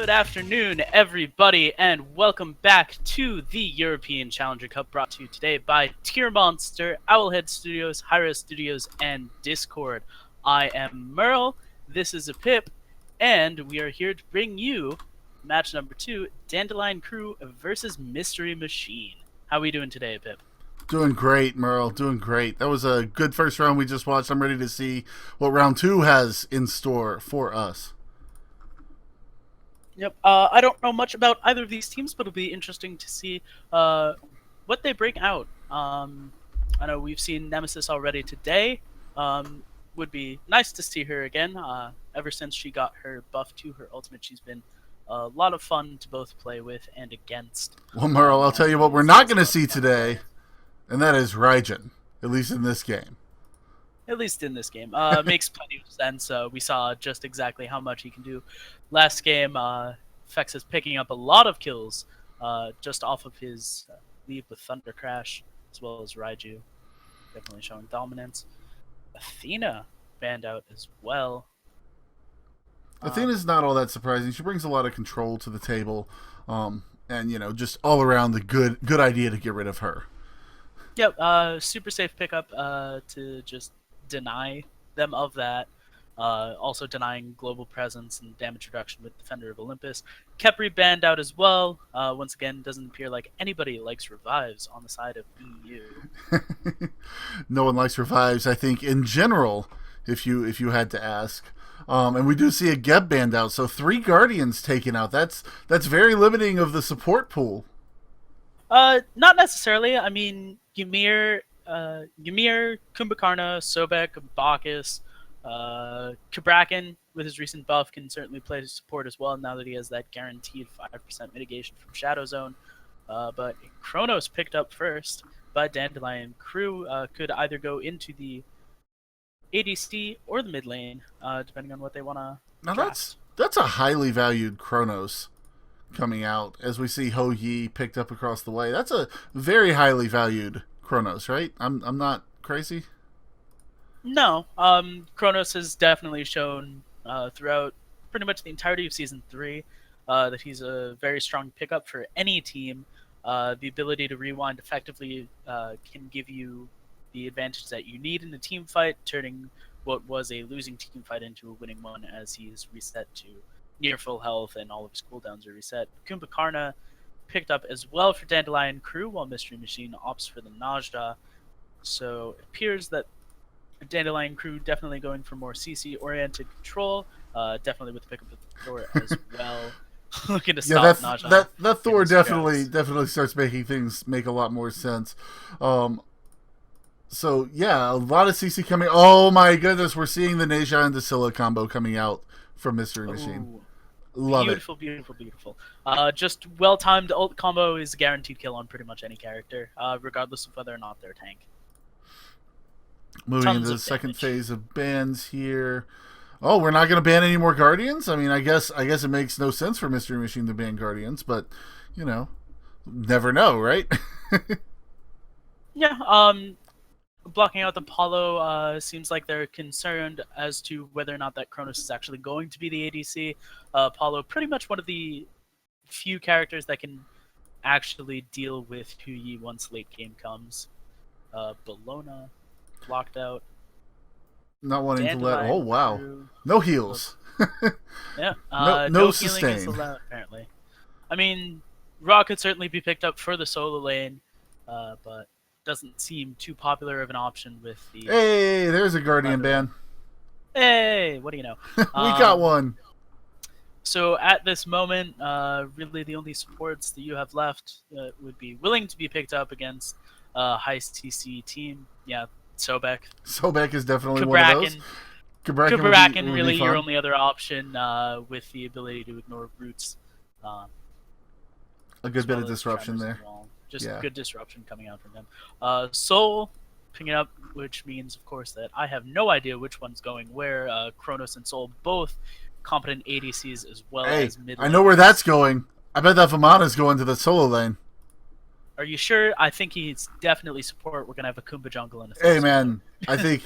Good afternoon, everybody, and welcome back to the European Challenger Cup, brought to you today by Tier Monster, Owlhead Studios, hi-rez Studios, and Discord. I am Merle, this is a Pip, and we are here to bring you match number 2, Dandelion Crew versus Mystery Machine. How are we doing today, Pip? Doing great, Merle. Doing great. That was a good first round we just watched. I'm ready to see what round 2 has in store for us. Yep. I don't know much about either of these teams, but it'll be interesting to see what they bring out. I know we've seen Nemesis already today. Would be nice to see her again. Ever since she got her buff to her ultimate, she's been a lot of fun to both play with and against. Well, Merle, I'll tell you what we're not going to see today, and that is Raijin, at least in this game. At least in this game. Makes plenty of sense. We saw just exactly how much he can do. Last game, Fex is picking up a lot of kills just off of his lead with Thunder Crash, as well as Raiju. Definitely showing dominance. Athena banned out as well. Athena's not all that surprising. She brings a lot of control to the table, and, just all around the good idea to get rid of her. Yep, super safe pickup to just deny them of that. Also denying global presence and damage reduction with Defender of Olympus. Kepri banned out as well. Once again, doesn't appear like anybody likes revives on the side of EU. No one likes revives, I think, in general, if you had to ask. And we do see a Geb banned out, so 3 Guardians taken out. That's very limiting of the support pool. Not necessarily. I mean, Ymir, Khumbakharna, Sobek, Bacchus, Khumbakharna, with his recent buff, can certainly play support as well now that he has that guaranteed 5% mitigation from Shadow Zone. But Chronos picked up first by Dandelion Crew, could either go into the ADC or the mid lane, depending on what they want to. Now that's a highly valued Chronos coming out, as we see Ho Yi picked up across the way. That's a very highly valued Chronos, right? I'm not crazy. No, Chronos has definitely shown throughout pretty much the entirety of Season 3 that he's a very strong pickup for any team. The ability to rewind effectively can give you the advantage that you need in a team fight, turning what was a losing team fight into a winning one as he is reset to near full health and all of his cooldowns are reset. Khumbakharna picked up as well for Dandelion Crew, while Mystery Machine opts for the Najda. So it appears that Dandelion Crew definitely going for more CC-oriented control, definitely with the pickup of Thor as well. Looking to stop Najda. That Thor definitely starts making things make a lot more sense. So yeah, a lot of CC coming. Oh my goodness, we're seeing the Neja and the Scylla combo coming out from Mystery Machine. Love beautiful, it. Beautiful. Just well-timed ult combo is a guaranteed kill on pretty much any character, regardless of whether or not they're tank. Moving into the second phase of bans here. Oh, we're not going to ban any more Guardians? I mean, I guess it makes no sense for Mystery Machine to ban Guardians, but, never know, right? Yeah, blocking out the Apollo seems like they're concerned as to whether or not that Chronos is actually going to be the ADC. Apollo, pretty much one of the few characters that can actually deal with Hu Yi once late game comes. Bologna blocked out. Not wanting to let. Oh wow! No heals. Yeah. No sustain. Healing is allowed, apparently. I mean, Raw could certainly be picked up for the solo lane, but doesn't seem too popular of an option with the. Hey, there's a Guardian ban. Hey, what do you know? We got one. So at this moment, really the only supports that you have left would be willing to be picked up against Heist TC team. Yeah. Sobek. Sobek is definitely one of those. Khumbakharna really your only other option with the ability to ignore roots. A good bit of disruption there. Just good disruption coming out from them. Soul picking up, which means, of course, that I have no idea which one's going where. Chronos and Soul both competent ADCs as well as mid. I know where that's going. I bet that Vamana's going to the solo lane. Are you sure? I think he's definitely support. We're gonna have a Kumba jungle in a Hey man, I think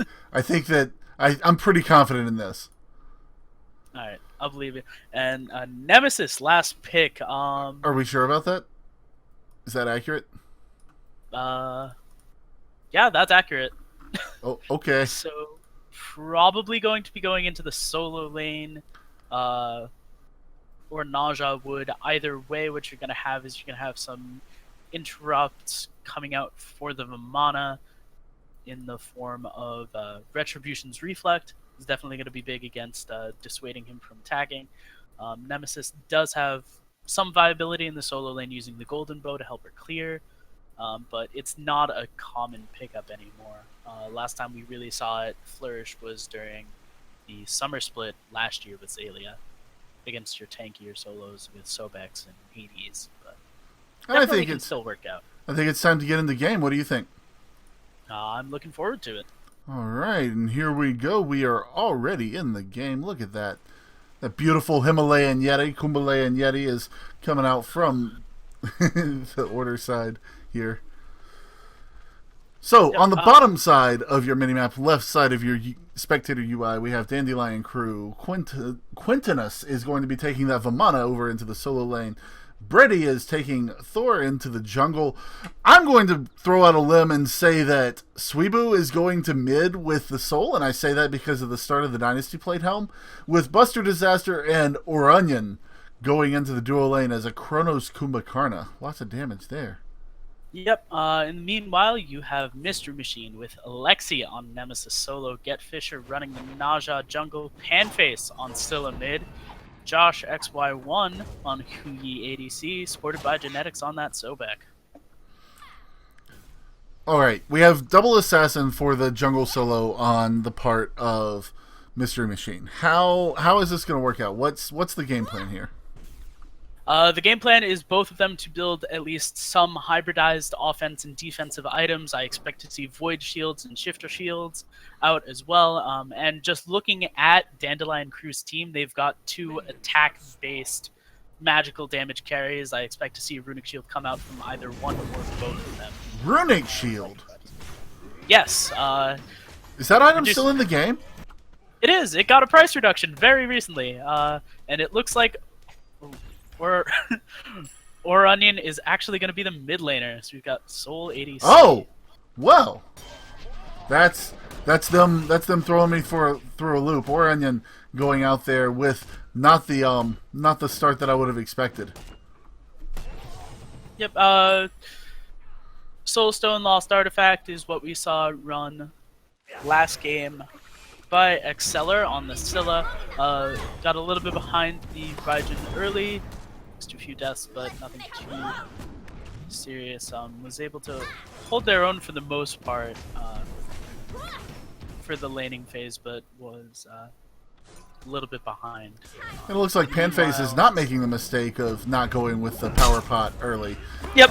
that I'm pretty confident in this. All right. I'll believe it. And Nemesis, last pick. Are we sure about that? Is that accurate? Uh, yeah, that's accurate. Oh, okay. So probably going to be going into the solo lane, uh, or Naja would. Either way, what you're gonna have is you're gonna have some interrupts coming out for the Vamana in the form of Retribution's Reflect. Is definitely going to be big against dissuading him from attacking. Nemesis does have some viability in the solo lane using the Golden Bow to help her clear, but it's not a common pickup anymore. Last time we really saw it flourish was during the summer split last year with Scylla against your tankier solos with Sobeks and hi-rez, but definitely can still work out. I think it's time to get in the game. What do you think? I'm looking forward to it. All right, and here we go. We are already in the game. Look at that. That beautiful Himalayan Yeti, Kumbalayan Yeti, is coming out from the order side here. So, on the bottom side of your minimap, left side of your spectator UI, we have Dandelion Crew. Quintinus is going to be taking that Vamana over into the solo lane. Brady is taking Thor into the jungle. I'm going to throw out a limb and say that Sweebu is going to mid with the Soul, and I say that because of the start of the Dynasty Plate Helm, with Buster Disaster and Orunion going into the duo lane as a Chronos Khumbakharna. Lots of damage there. Yep. In the meanwhile, you have Mystery Machine with Alexi on Nemesis solo, Get Fisher running the Naja jungle, Panface on Scylla mid, Josh XY1 on Huyi ADC, supported by Genetics on that Sobek. Alright, we have double assassin for the jungle solo on the part of Mystery Machine. How is this going to work out? What's the game plan here? The game plan is both of them to build at least some hybridized offense and defensive items. I expect to see Void Shields and Shifter Shields out as well. And just looking at Dandelion Crew's team, they've got 2 attack-based magical damage carries. I expect to see a Runic Shield come out from either one or both of them. Runic Shield? Yes. Is that item still in the game? It is. It got a price reduction very recently. And it looks like... Orunion is actually going to be the mid laner. So we've got Soul ADC. Oh, well, that's them throwing me through a loop. Orunion going out there with not the start that I would have expected. Yep. Soulstone Lost Artifact is what we saw run last game by Exceller on the Scylla. Got a little bit behind the Raijin early. To a few deaths, but nothing too serious. Was able to hold their own for the most part for the laning phase, but was a little bit behind. It looks like Panface is not making the mistake of not going with the power pot early. Yep,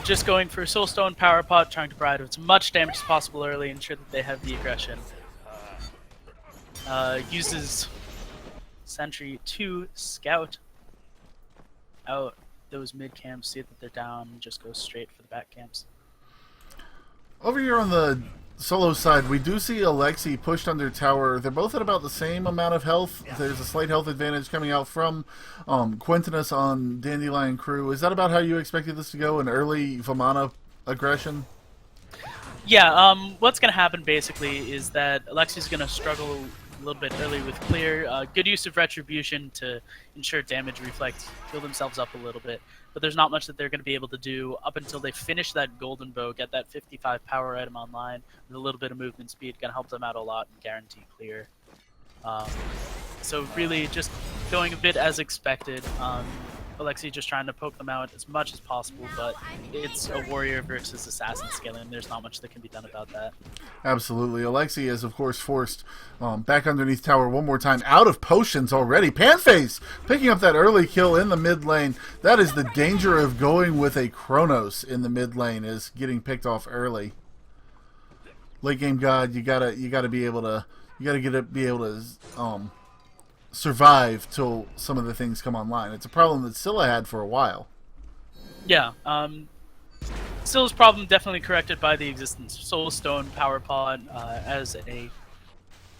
just going for Soulstone Power Pot, trying to provide as much damage as possible early, ensure that they have the aggression. Uses Sentry to scout out those mid camps, see that they're down, and just go straight for the back camps. Over here on the solo side, we do see Alexi pushed under tower. They're both at about the same amount of health. There's a slight health advantage coming out from Quintinus on Dandelion Crew. Is that about how you expected this to go? An early Vamana aggression? Yeah, what's going to happen basically is that Alexi's going to struggle a little bit early with clear. Good use of Retribution to ensure damage reflect, heal themselves up a little bit. But there's not much that they're going to be able to do up until they finish that Golden Bow, get that 55 power item online with a little bit of movement speed. Going to help them out a lot and guarantee clear. So really just going a bit as expected. Alexi just trying to poke them out as much as possible, but it's a warrior versus assassin scaling. There's not much that can be done about that. Absolutely. Alexi is, of course, forced back underneath tower one more time. Out of potions already. Panface picking up that early kill in the mid lane. That is the danger of going with a Chronos in the mid lane, is getting picked off early. Late game god, you gotta be able to survive till some of the things come online. It's a problem that Scylla had for a while. Yeah, Scylla's problem definitely corrected by the existence of Soulstone Power Pod as a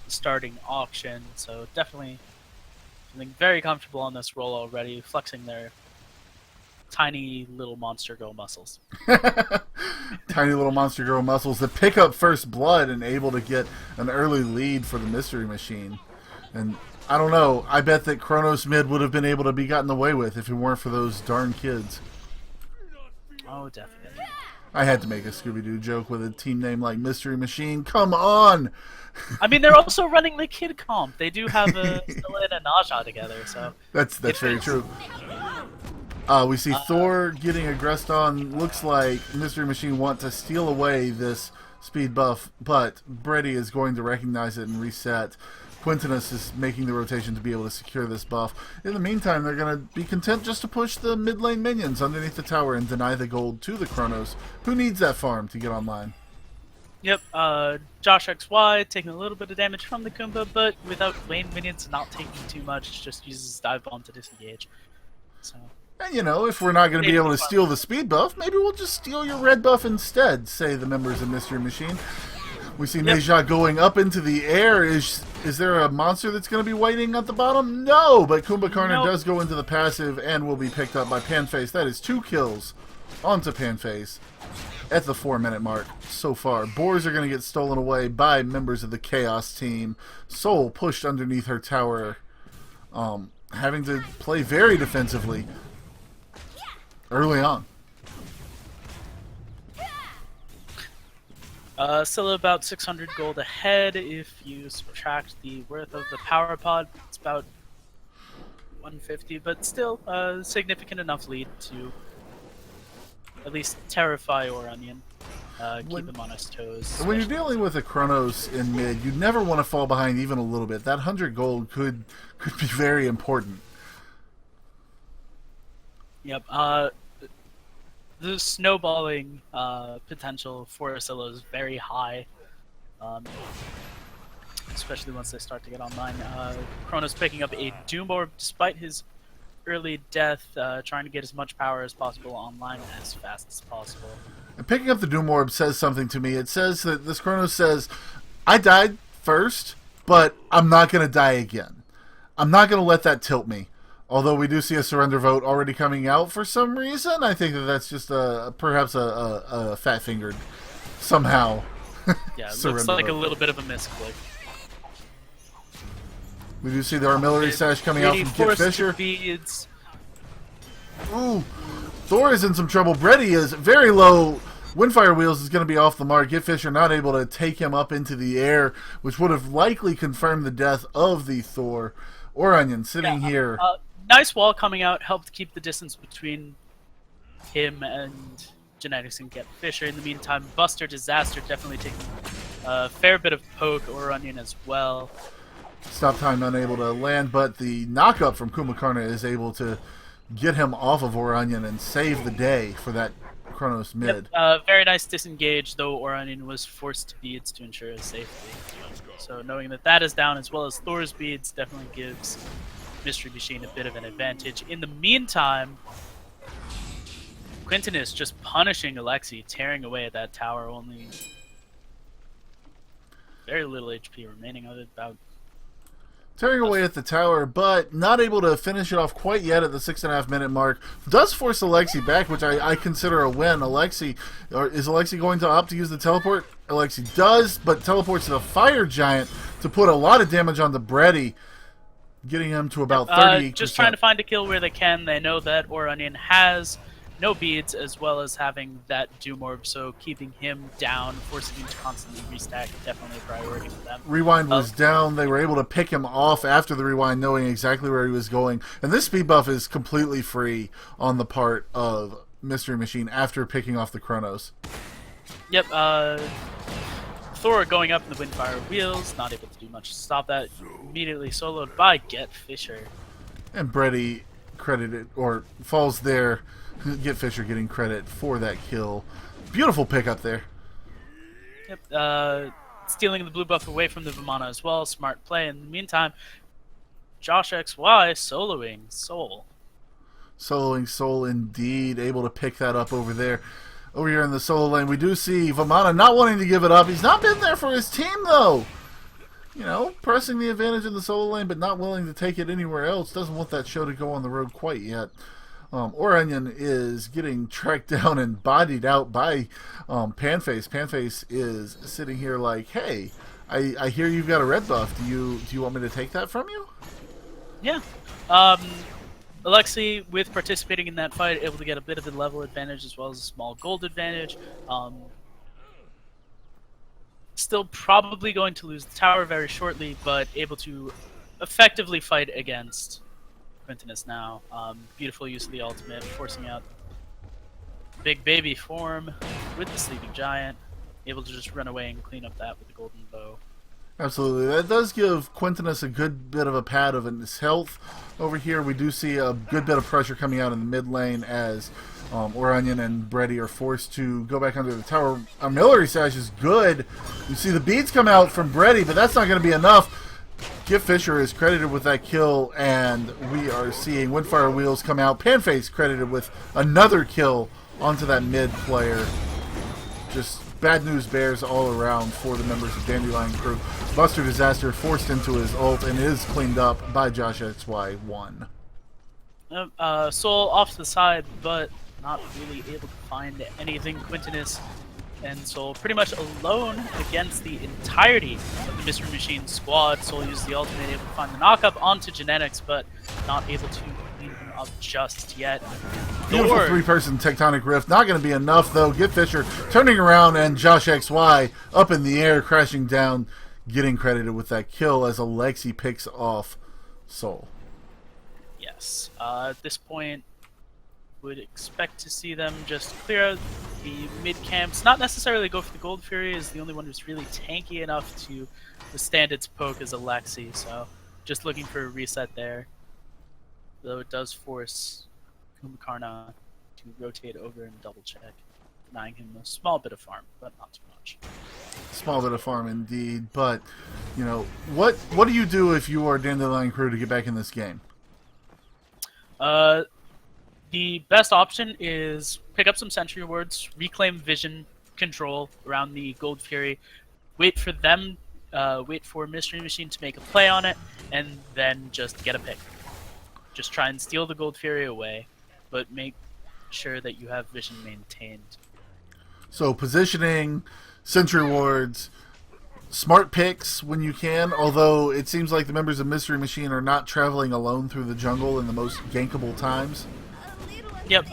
starting auction, so definitely feeling very comfortable on this roll already, flexing their tiny little monster girl muscles. Tiny little monster girl muscles that pick up first blood and able to get an early lead for the Mystery Machine. And I don't know, I bet that Chronos mid would have been able to be gotten away with if it weren't for those darn kids. Oh, definitely. I had to make a Scooby-Doo joke with a team name like Mystery Machine. Come on! I mean, they're also running the kid comp. They do have a Scylla and a Naja together, so... That's very true. We see Thor getting aggressed on. Looks like Mystery Machine want to steal away this speed buff, but Brady is going to recognize it and reset. Quintinus is making the rotation to be able to secure this buff. In the meantime, they're going to be content just to push the mid lane minions underneath the tower and deny the gold to the Chronos, who needs that farm to get online. Yep, Josh XY taking a little bit of damage from the Kumba, but without lane minions not taking too much, just uses dive bomb to disengage. So... And, you know, if we're not going to be able to steal the speed buff, maybe we'll just steal your red buff instead, say the members of Mystery Machine. We see Neja going up into the air. Is there a monster that's going to be waiting at the bottom? No, but Khumbakharna does go into the passive and will be picked up by Panface. That is 2 kills onto Panface at the 4-minute mark so far. Boars are going to get stolen away by members of the Chaos team. Soul pushed underneath her tower, having to play very defensively early on. Scylla about 600 gold ahead. If you subtract the worth of the power pod, it's about 150, but still significant enough lead to at least terrify Oranian, keep him on his toes. When you're dealing with a Chronos in mid, you never want to fall behind even a little bit. That 100 gold could be very important. Yep. The snowballing potential for Scylla is very high, especially once they start to get online. Chronos picking up a Doom Orb despite his early death, trying to get as much power as possible online as fast as possible. And picking up the Doom Orb says something to me. It says that this Chronos says, I died first, but I'm not going to die again. I'm not going to let that tilt me. Although we do see a surrender vote already coming out for some reason, I think that's just perhaps a fat-fingered somehow. Yeah, it looks like a little bit of a misclick. We do see the artillery sash coming out from Kit Fisher. Beads. Ooh, Thor is in some trouble. Brady is very low. Windfire Wheels is going to be off the mark. Kit Fisher not able to take him up into the air, which would have likely confirmed the death of the Thor. Oranian sitting here. Nice wall coming out, helped keep the distance between him and Genetics and Get Fisher. In the meantime, Buster Disaster definitely taking a fair bit of poke, Oranian as well. Stop time unable to land, but the knockup from Khumbakharna is able to get him off of Oranian and save the day for that Chronos mid. Yep, very nice disengage, though Oranian was forced to beads to ensure his safety. So knowing that that is down, as well as Thor's beads, definitely gives Mystery Machine a bit of an advantage. In the meantime, Quintin is just punishing Alexi, tearing away at that tower. Only very little HP remaining of it, about tearing away at the tower, but not able to finish it off quite yet at the 6.5-minute mark. Does force Alexi back, which I consider a win. Is Alexi going to opt to use the teleport? Alexi does, but teleports to the Fire Giant to put a lot of damage on the Brady, getting him to about 38%. Just trying to find a kill where they can. They know that Oranian has no beads, as well as having that Doom Orb, so keeping him down, forcing him to constantly restack, definitely a priority for them. Rewind was down. They were able to pick him off after the rewind, knowing exactly where he was going. And this speed buff is completely free on the part of Mystery Machine after picking off the Chronos. Yep, Thor going up in the Windfire Wheels, not able to do much to stop that. Immediately soloed by Get Fisher. And Brady credited, or falls there. Get Fisher getting credit for that kill. Beautiful pickup there. Yep, stealing the blue buff away from the Vamana as well. Smart play. In the meantime, Josh XY soloing Soul. Soloing Soul indeed. Able to pick that up over there. Over here in the solo lane, we do see Vamana not wanting to give it up. He's not been there for his team, though. pressing the advantage in the solo lane, but not willing to take it anywhere else. Doesn't want that show to go on the road quite yet. Onion is getting tracked down and bodied out by Panface. Panface is sitting here like, hey, I hear you've got a red buff. Do you want me to take that from you? Yeah. Alexi, with participating in that fight, able to get a bit of a level advantage as well as a small gold advantage. Still probably going to lose the tower very shortly, but able to effectively fight against Quintinus now. Beautiful use of the ultimate, forcing out big baby form with the sleeping giant. Able to just run away and clean up that with the golden bow. Absolutely. That does give Quintinus a good bit of a pad of his health. Over here, we do see a good bit of pressure coming out in the mid lane as Onion and Brady are forced to go back under the tower. Artillery Sash is good. You see the beads come out from Brady, but that's not going to be enough. Gift Fisher is credited with that kill, and we are seeing Windfire Wheels come out. Panface credited with another kill onto that mid player. Just bad news bears all around for the members of Dandelion Crew. Buster Disaster forced into his ult and is cleaned up by Josh XY1. Soul off to the side, but not really able to find anything. Quintinus and Soul pretty much alone against the entirety of the Mystery Machine squad. Soul uses the ultimate, able to find the knockup onto Genetics, but not able to clean him up just yet. Beautiful Thor, three-person Tectonic Rift. Not going to be enough, though. Gift Fisher turning around and Josh XY up in the air, crashing down, getting credited with that kill as Alexi picks off Soul. yes. At this point, would expect to see them just clear out the mid camps. Not necessarily go for the Gold Fury, is the only one who's really tanky enough to withstand its poke as Alexi. So just looking for a reset there. Though it does force Khumbakharna to rotate over and double check, denying him a small bit of farm, but not too much. Small bit of farm indeed, but what do you do if you are Dandelion Crew to get back in this game? The best option is pick up some sentry wards, reclaim vision control around the Gold Fury, wait for them, wait for Mystery Machine to make a play on it, and then just get a pick. Just try and steal the Gold Fury away, but make sure that you have vision maintained. So positioning, sentry wards, smart picks when you can, although it seems like the members of Mystery Machine are not traveling alone through the jungle in the most gankable times. Yep,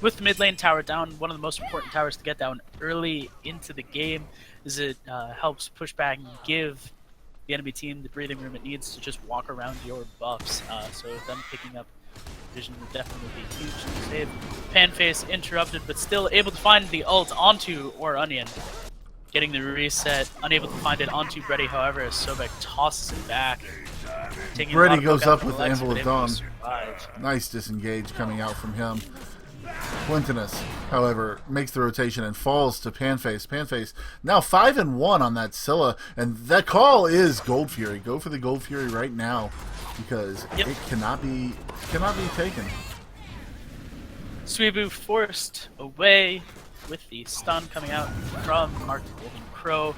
with the mid lane tower down, one of the most important towers to get down early into the game is it helps push back and give the enemy team the breathing room it needs to just walk around your buffs. So them picking up vision would definitely be huge to save. Panface interrupted, but still able to find the ult onto Onion. Getting the reset, unable to find it onto Brady, however, as Sobek tosses it back. Brady goes up with the Anvil of Dawn. Nice disengage coming out from him. Quintinus, however, makes the rotation and falls to Panface. Panface now 5-1 on that Scylla, and that call is Gold Fury. Go for the Gold Fury right now because it cannot be taken. Suibu forced away with the stun coming out from Marked Golden Crow.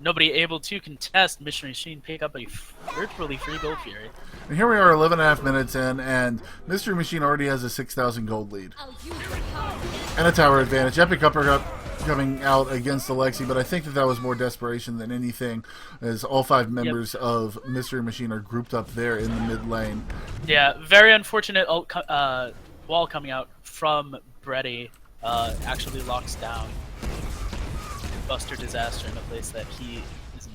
Nobody able to contest. Mystery Machine pick up a virtually free Gold Fury. And here we are 11.5 minutes in, and Mystery Machine already has a 6,000 gold lead. And a tower advantage. Epic Uppercut coming out against Alexi, but I think that was more desperation than anything, as all 5 members of Mystery Machine are grouped up there in the mid lane. Yeah, very unfortunate wall coming out from Brady. Actually locks down Buster Disaster in a place that he isn't.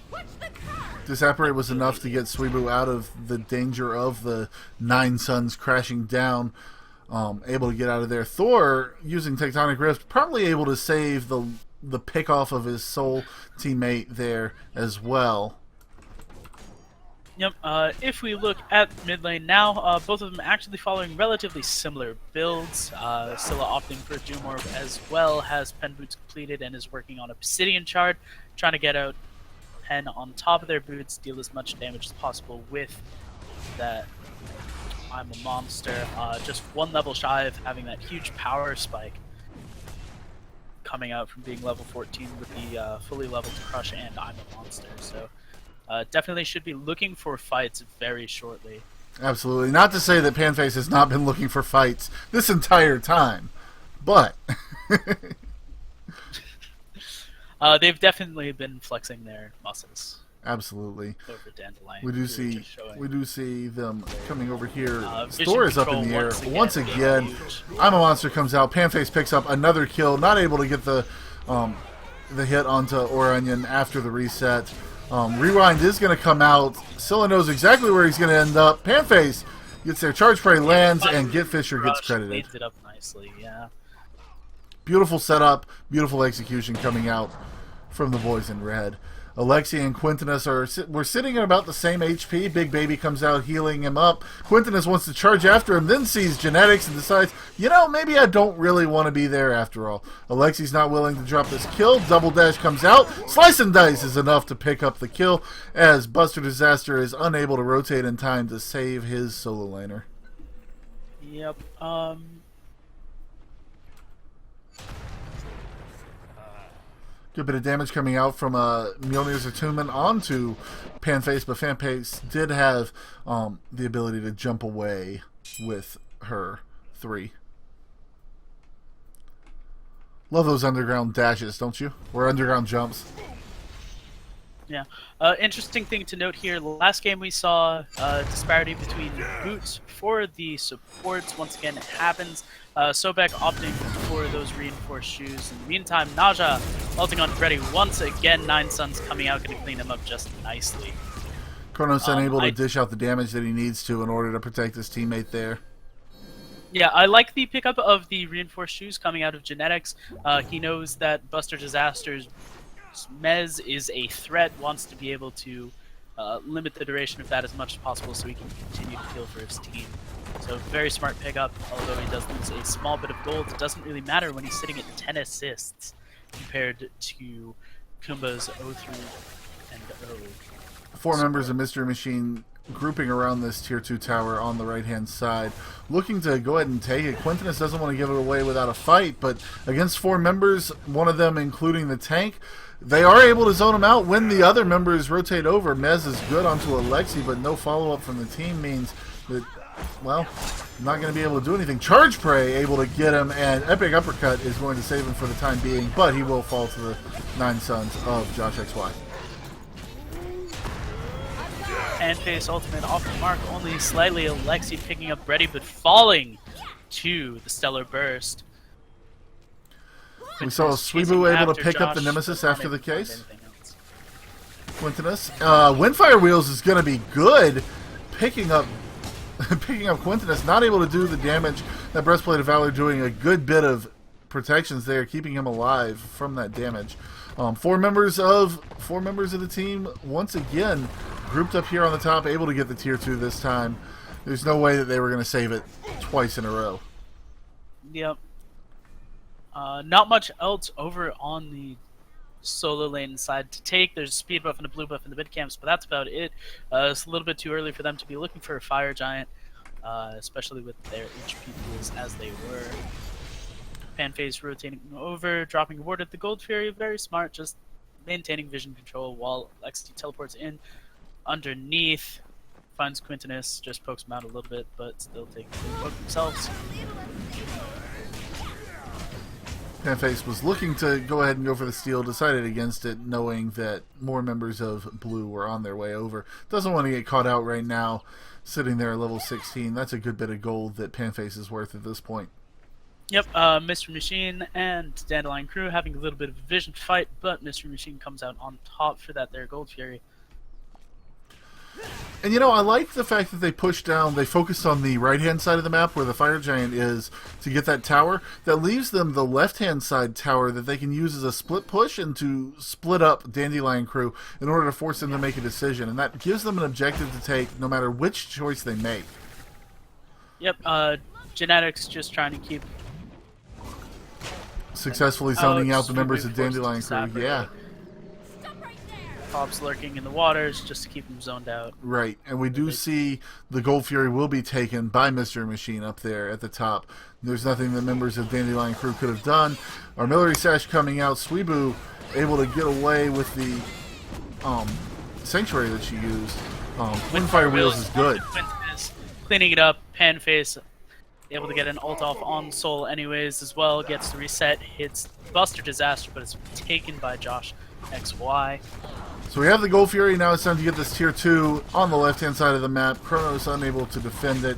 Disapparate was enough to get Suibu out of the danger of the 9 suns crashing down. Able to get out of there. Thor, using Tectonic Rift, probably able to save the pick off of his soul teammate there as well. Yep, if we look at mid lane now, both of them actually following relatively similar builds. Scylla opting for Doom Orb as well, has Pen Boots completed and is working on Obsidian Shard, trying to get out Pen on top of their boots, deal as much damage as possible with that I'm a Monster. Just 1 level shy of having that huge power spike. coming out from being level 14 with the fully leveled Crush and I'm a Monster. So definitely should be looking for fights very shortly. Absolutely. Not to say that Panface has not been looking for fights this entire time, but they've definitely been flexing their muscles. absolutely. Over Dandelion. We do see them coming over here. Thor is up in the air once again. I'm a Monster comes out. Panface picks up another kill, not able to get the hit onto Orion after the reset. Rewind is going to come out. Scylla knows exactly where he's going to end up. Panface gets there. Charge Prey lands, and Get Fisher gets credited. Cleans it up nicely, yeah. Beautiful setup, beautiful execution coming out from the boys in red. Alexi and Quintinus we're sitting at about the same HP. Big Baby comes out healing him up. Quintinus wants to charge after him, then sees Genetics and decides, you know, maybe I don't really want to be there after all. Alexi's not willing to drop this kill. Double Dash comes out. Slice and Dice is enough to pick up the kill as Buster Disaster is unable to rotate in time to save his solo laner. Yep. Good bit of damage coming out from Mjolnir's attunement onto Panface, but Panface did have the ability to jump away with her 3. Love those underground dashes, don't you? Or underground jumps. Yeah. Interesting thing to note here, last game we saw disparity between boots for the supports. Once again, it happens. Sobek opting for those reinforced shoes. In the meantime, Naja ulting on Freddy once again. 9 Suns coming out, going to clean him up just nicely. Chronos unable to dish out the damage that he needs to in order to protect his teammate there. Yeah, I like the pickup of the reinforced shoes coming out of Genetics. He knows that Buster Disaster's Mez is a threat, wants to be able to limit the duration of that as much as possible so he can continue to kill for his team. So very smart pickup, although he does lose a small bit of gold. It doesn't really matter when he's sitting at 10 assists compared to Kumba's 0 through and 0. 4 members of Mystery Machine grouping around this tier 2 tower on the right hand side, looking to go ahead and take it. Quintinus doesn't want to give it away without a fight, but against 4 members, one of them including the tank, they are able to zone him out when the other members rotate over. Mez is good onto Alexi, but no follow-up from the team means that, well, not going to be able to do anything. Charge Prey able to get him, and Epic Uppercut is going to save him for the time being, but he will fall to the 9 Sons of Josh XY. Panface ultimate off the mark, only slightly. Alexi picking up Ready, but falling to the Stellar Burst. We saw Sweebu able to pick up the Nemesis after the case. Quintinus. Windfire Wheels is going to be good. Picking up Quintinus, not able to do the damage. That Breastplate of Valor doing a good bit of protections there, keeping him alive from that damage. 4 members of the team once again grouped up here on the top, able to get the tier 2 this time. There's no way that they were going to save it twice in a row. Yep. Not much else over on the solo lane side to take. There's a speed buff and a blue buff in the mid camps, but that's about it. It's a little bit too early for them to be looking for a fire giant, especially with their HP pools as they were. Panface rotating over, dropping a ward at the Gold Fury. Very smart, just maintaining vision control while Lexi teleports in underneath. Finds Quintinus, just pokes him out a little bit, but still taking the poke themselves. Panface was looking to go ahead and go for the steal, decided against it, knowing that more members of Blue were on their way over. Doesn't want to get caught out right now, sitting there at level 16. That's a good bit of gold that Panface is worth at this point. Yep, Mystery Machine and Dandelion Crew having a little bit of a vision fight, but Mystery Machine comes out on top for that there Gold Fury. And you know, I like the fact that they pushed down, they focused on the right-hand side of the map where the Fire Giant is to get that tower. That leaves them the left-hand side tower that they can use as a split push and to split up Dandelion Crew in order to force them to make a decision. And that gives them an objective to take no matter which choice they make. Yep, Genetics just trying to keep successfully zoning out the members of Dandelion Crew. Yeah. Cyclops lurking in the waters just to keep him zoned out. Right, and we do see the Gold Fury will be taken by Mystery Machine up there at the top. There's nothing the members of Dandelion Crew could have done. Artillery Sash coming out. Sweebu able to get away with the Sanctuary that she used. Windfire Wheels is good. Cleaning it up. Panface able to get an ult off on Soul anyways as well. Gets the reset. Hits Buster Disaster, but it's taken by Josh XY. So we have the Gold Fury. Now it's time to get this tier 2 on the left-hand side of the map. Chronos unable to defend it.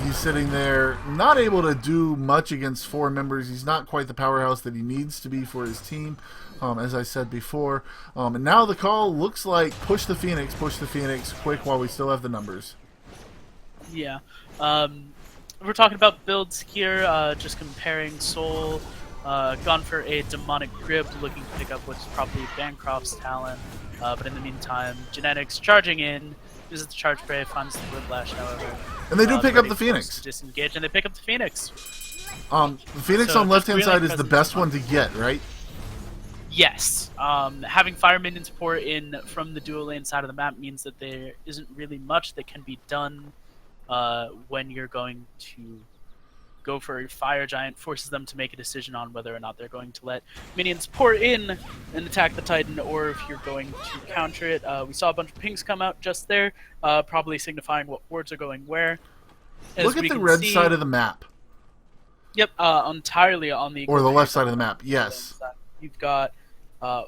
He's sitting there, not able to do much against 4 members. He's not quite the powerhouse that he needs to be for his team, as I said before. And now the call looks like push the Phoenix quick while we still have the numbers. Yeah. We're talking about builds here, just comparing Soul. Gone for a Demonic Grip, looking to pick up what's probably Bancroft's talent. But in the meantime, Genetics charging in, uses the Charge Spray, finds the Whiplash, however. And they do pick up the Phoenix. Disengage, and they pick up the Phoenix. The Phoenix on left-hand side is the best one to get, right? Yes. Having Fire Minions pour in from the dual lane side of the map means that there isn't really much that can be done when you're going to go for a Fire Giant. Forces them to make a decision on whether or not they're going to let minions pour in and attack the Titan, or if you're going to counter it. We saw a bunch of pings come out just there, probably signifying what wards are going where. Look at the red side of the map. Yep, entirely on the... Or the left side of the map, yes. You've got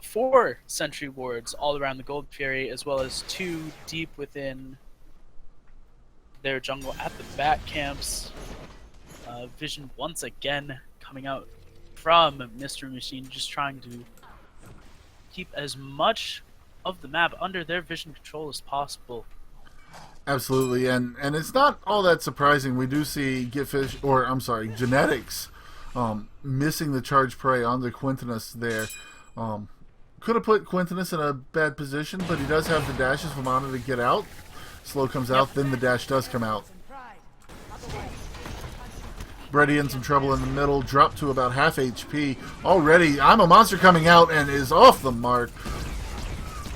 4 sentry wards all around the Gold Fury, as well as 2 deep within their jungle at the back camps. Vision once again coming out from Mystery Machine, just trying to keep as much of the map under their vision control as possible. Absolutely, and it's not all that surprising. We do see Genetics missing the charge prey onto Quintinus there. Could have put Quintinus in a bad position, but he does have the dashes for Vamana to get out. Slow comes out, then the dash does come out. Brady in some trouble in the middle, dropped to about half HP. Already, I'm a Monster coming out and is off the mark.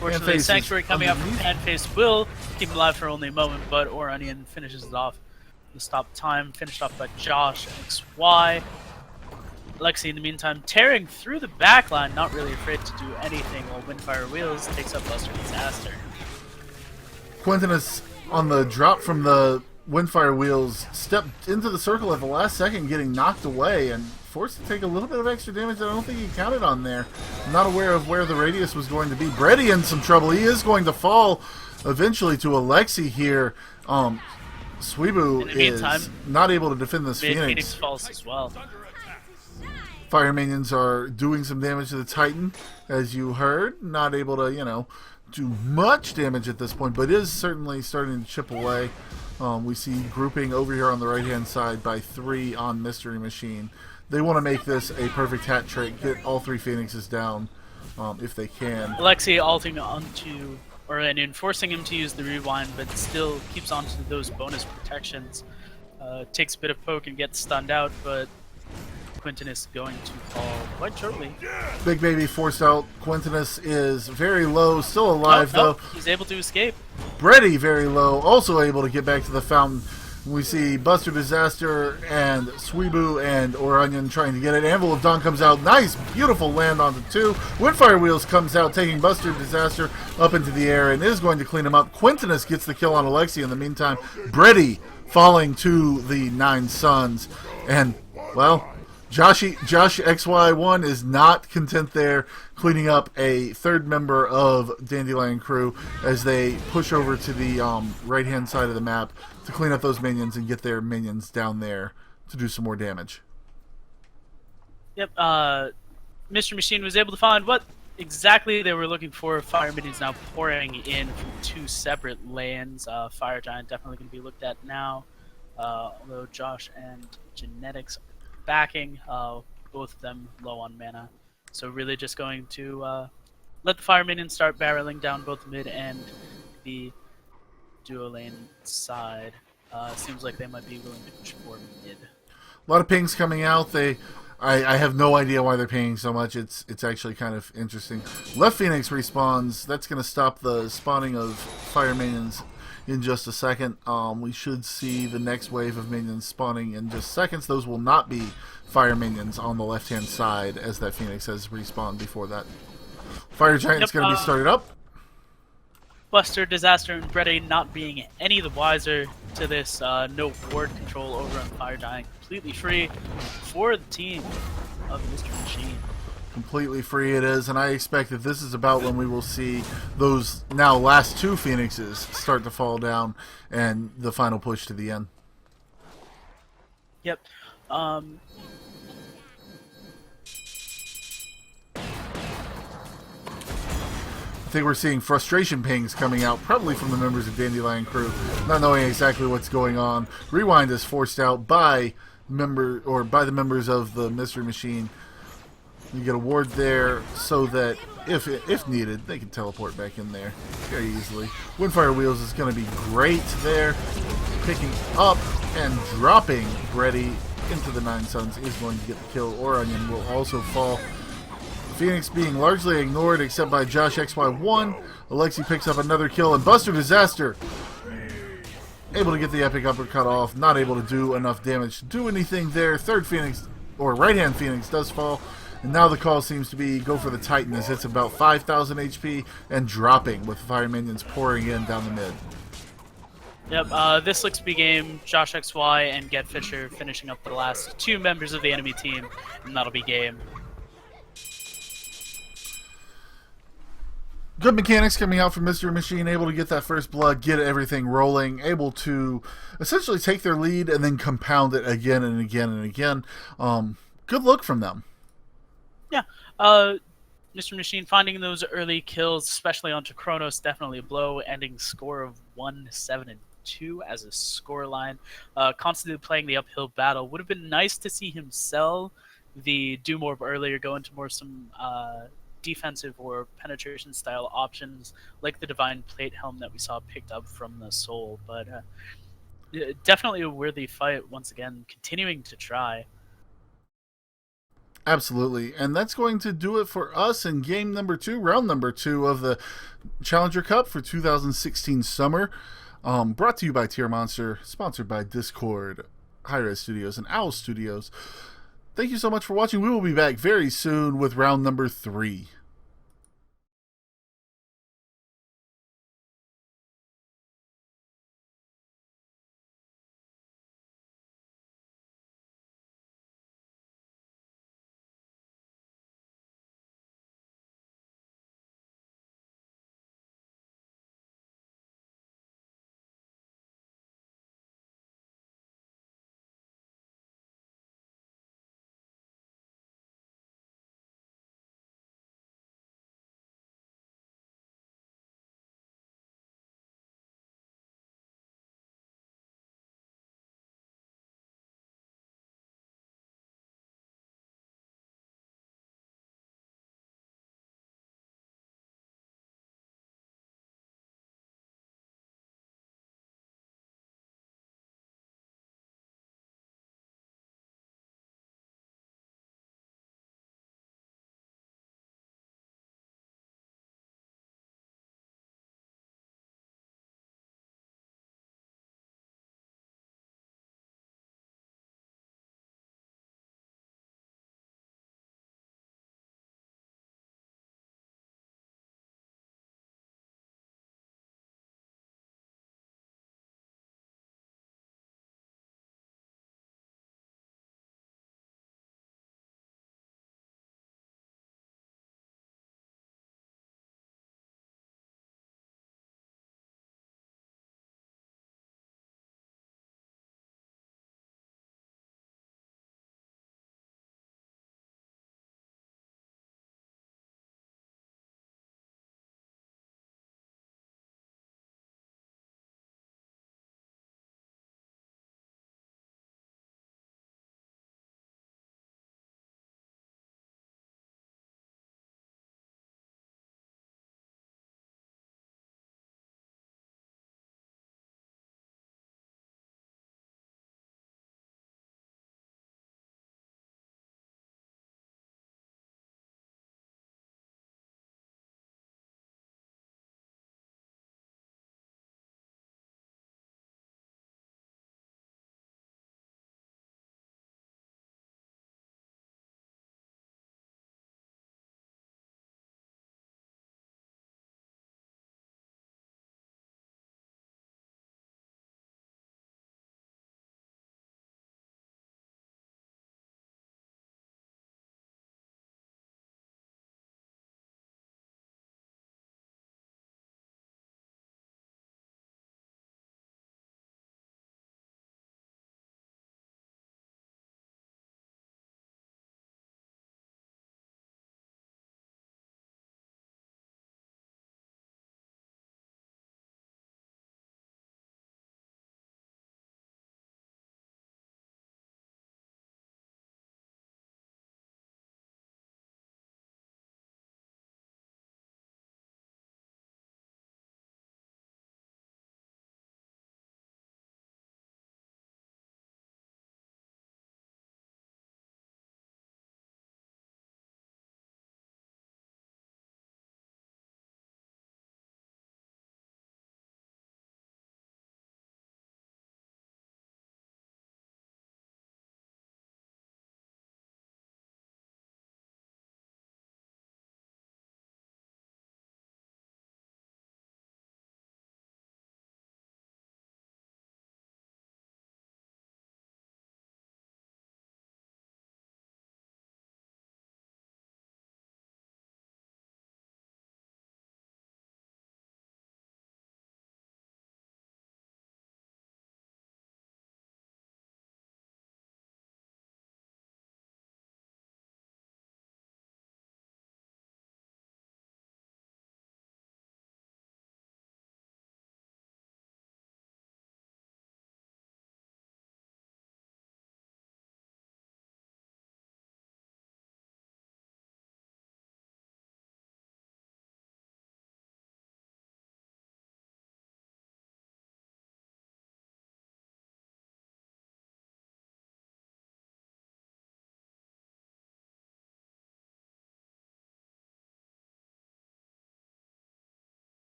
Fortunately, Sanctuary coming up from Panface will keep him alive for only a moment, but Oranian finishes it off. The stop time finished off by Josh XY. Lexi, in the meantime, tearing through the backline, not really afraid to do anything, while Windfire Wheels takes up Buster Disaster. Quintinus, on the drop from the Windfire Wheels, stepped into the circle at the last second, getting knocked away and forced to take a little bit of extra damage that I don't think he counted on there. I'm not aware of where the radius was going to be. Brady in some trouble. He is going to fall eventually to Alexi here. Sweebu is not able to defend this Phoenix. Phoenix falls as well. Fire minions are doing some damage to the Titan, as you heard. Not able to, do much damage at this point, but is certainly starting to chip away. We see grouping over here on the right-hand side by 3 on Mystery Machine. They want to make this a perfect hat trick, get all 3 Phoenixes down if they can. Alexi ulting onto Oranian, forcing him to use the rewind, but still keeps onto those bonus protections. Takes a bit of poke and gets stunned out, but Quintinus going to fall quite shortly. Big Baby forced out. Quintinus is very low, still alive though. He's able to escape. Brady very low, also able to get back to the fountain. We see Buster Disaster and Sweebu and Oranian trying to get it. Anvil of Dawn comes out. Nice, beautiful land onto 2. Windfire Wheels comes out, taking Buster Disaster up into the air and is going to clean him up. Quintinus gets the kill on Alexi in the meantime. Brady falling to the 9 Suns. And, well, Josh XY1 is not content there, cleaning up a 3rd member of Dandelion Crew as they push over to the right-hand side of the map to clean up those minions and get their minions down there to do some more damage. Yep, Mr. Machine was able to find what exactly they were looking for. Fire minions now pouring in from 2 separate lanes. Fire Giant definitely going to be looked at now, although Josh and Genetics backing, both of them low on mana. So really just going to let the Fire Minions start barreling down both mid and the duo lane side. Seems like they might be willing to push for mid. A lot of pings coming out. They I have no idea why they're paying so much. It's actually kind of interesting. Left Phoenix respawns. That's going to stop the spawning of fire minions in just a second. We should see the next wave of minions spawning in just seconds. Those will not be fire minions on the left-hand side, as that Phoenix has respawned before that. Fire Giant's going to be started up. Buster, Disaster, and Brady not being any the wiser to this. No ward control over on Fire Giant. Completely free for the team of Mr. Machine. Completely free it is, and I expect that this is about when we will see those now last two Phoenixes start to fall down and the final push to the end. Yep. I think we're seeing frustration pings coming out, probably from the members of Dandelion Crew, not knowing exactly what's going on. Rewind is forced out by the members of the Mystery Machine. You get a ward there so that if needed, they can teleport back in there very easily. Windfire Wheels is going to be great there. Picking up and dropping Brady into the Nine Suns is going to get the kill. Onion will also fall. Phoenix being largely ignored except by Josh XY1. Alexi picks up another kill, and Buster Disaster able to get the epic uppercut off. Not able to do enough damage to do anything there. Third Phoenix, or right-hand Phoenix, does fall. And now the call seems to be go for the Titan as it's about 5,000 HP and dropping with fire minions pouring in down the mid. Yep, this looks to be game. Josh XY and Get Fisher finishing up the last two members of the enemy team, and that'll be game. Good mechanics coming out from Mystery Machine, able to get that first blood, get everything rolling, able to essentially take their lead and then compound it again and again and again. Good look from them. Yeah, Mr. Machine finding those early kills, especially onto Chronos, definitely a blow, ending score of 1-7-2 as a scoreline. Constantly playing the uphill battle. Would have been nice to see him sell the Doom Orb earlier, go into more some defensive or penetration style options like the Divine Plate Helm that we saw picked up from the Soul, but definitely a worthy fight once again, continuing to try. Absolutely, and that's going to do it for us in game number 2, round number 2 of the Challenger Cup for 2016 Summer. Brought to you by Tier Monster, sponsored by Discord, hi-rez Studios, and Owl Studios. Thank you so much for watching. We will be back very soon with round number 3.